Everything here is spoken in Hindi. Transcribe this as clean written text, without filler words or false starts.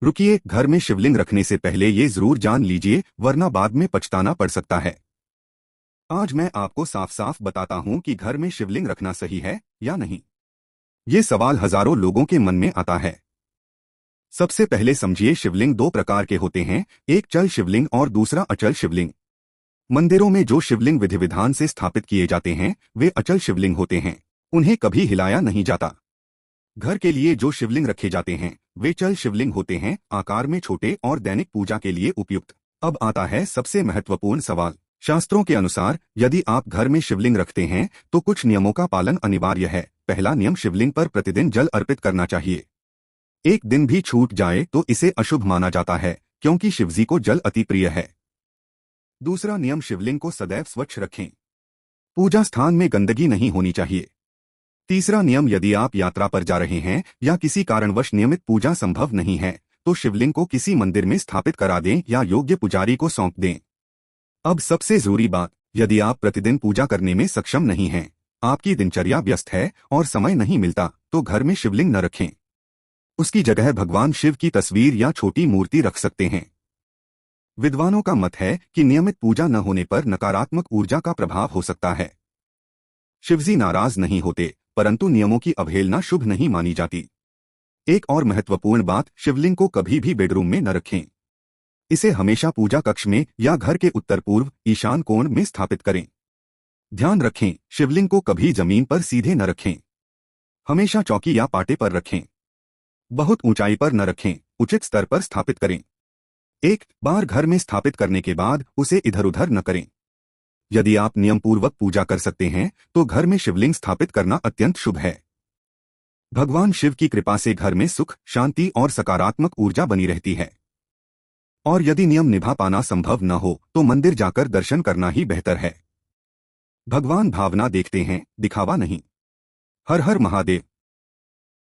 रुकिए, घर में शिवलिंग रखने से पहले ये जरूर जान लीजिए, वरना बाद में पछताना पड़ सकता है। आज मैं आपको साफ साफ बताता हूं कि घर में शिवलिंग रखना सही है या नहीं। ये सवाल हजारों लोगों के मन में आता है। सबसे पहले समझिए, शिवलिंग दो प्रकार के होते हैं, एक चल शिवलिंग और दूसरा अचल शिवलिंग। मंदिरों में जो शिवलिंग विधि विधान से स्थापित किए जाते हैं वे अचल शिवलिंग होते हैं। उन्हें कभी हिलाया नहीं जाता। घर के लिए जो शिवलिंग रखे जाते हैं वे चल शिवलिंग होते हैं, आकार में छोटे और दैनिक पूजा के लिए उपयुक्त। अब आता है सबसे महत्वपूर्ण सवाल। शास्त्रों के अनुसार यदि आप घर में शिवलिंग रखते हैं तो कुछ नियमों का पालन अनिवार्य है। पहला नियम, शिवलिंग पर प्रतिदिन जल अर्पित करना चाहिए। एक दिन भी छूट जाए तो इसे अशुभ माना जाता है, क्योंकि शिवजी को जल अति प्रिय है। दूसरा नियम, शिवलिंग को सदैव स्वच्छ रखें। पूजा स्थान में गंदगी नहीं होनी चाहिए। तीसरा नियम, यदि आप यात्रा पर जा रहे हैं या किसी कारणवश नियमित पूजा संभव नहीं है तो शिवलिंग को किसी मंदिर में स्थापित करा दें या योग्य पुजारी को सौंप दें। अब सबसे जरूरी बात, यदि आप प्रतिदिन पूजा करने में सक्षम नहीं हैं, आपकी दिनचर्या व्यस्त है और समय नहीं मिलता, तो घर में शिवलिंग न रखें। उसकी जगह भगवान शिव की तस्वीर या छोटी मूर्ति रख सकते हैं। विद्वानों का मत है कि नियमित पूजा न होने पर नकारात्मक ऊर्जा का प्रभाव हो सकता है। शिवजी नाराज नहीं होते, परंतु नियमों की अवहेलना शुभ नहीं मानी जाती। एक और महत्वपूर्ण बात, शिवलिंग को कभी भी बेडरूम में न रखें। इसे हमेशा पूजा कक्ष में या घर के उत्तर पूर्व ईशान कोण में स्थापित करें। ध्यान रखें, शिवलिंग को कभी जमीन पर सीधे न रखें। हमेशा चौकी या पाटे पर रखें। बहुत ऊंचाई पर न रखें, उचित स्तर पर स्थापित करें। एक बार घर में स्थापित करने के बाद उसे इधर उधर न करें। यदि आप नियम पूर्वक पूजा कर सकते हैं तो घर में शिवलिंग स्थापित करना अत्यंत शुभ है। भगवान शिव की कृपा से घर में सुख, शांति और सकारात्मक ऊर्जा बनी रहती है। और यदि नियम निभा पाना संभव न हो तो मंदिर जाकर दर्शन करना ही बेहतर है। भगवान भावना देखते हैं, दिखावा नहीं। हर हर महादेव।